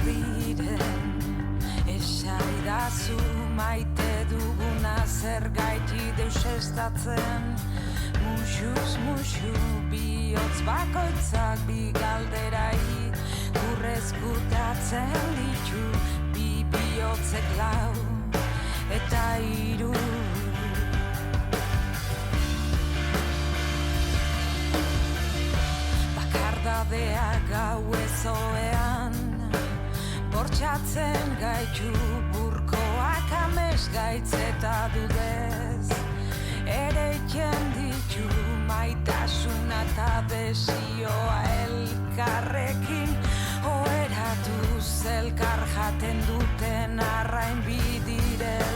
diren esaidazu maite duguna zergaiti deusestatzen muxuz muxu bihotz bakoitzak bi galderai urrezkutatzen ditu bi bihotzek lau eta hiru bakardadea gau ezoean bortxatzen gaitu burkoak amesgaitz eta dudez ereiken ditu maitasuna eta desioa elkarrekin oheratuz elkar jaten duten arrain bidire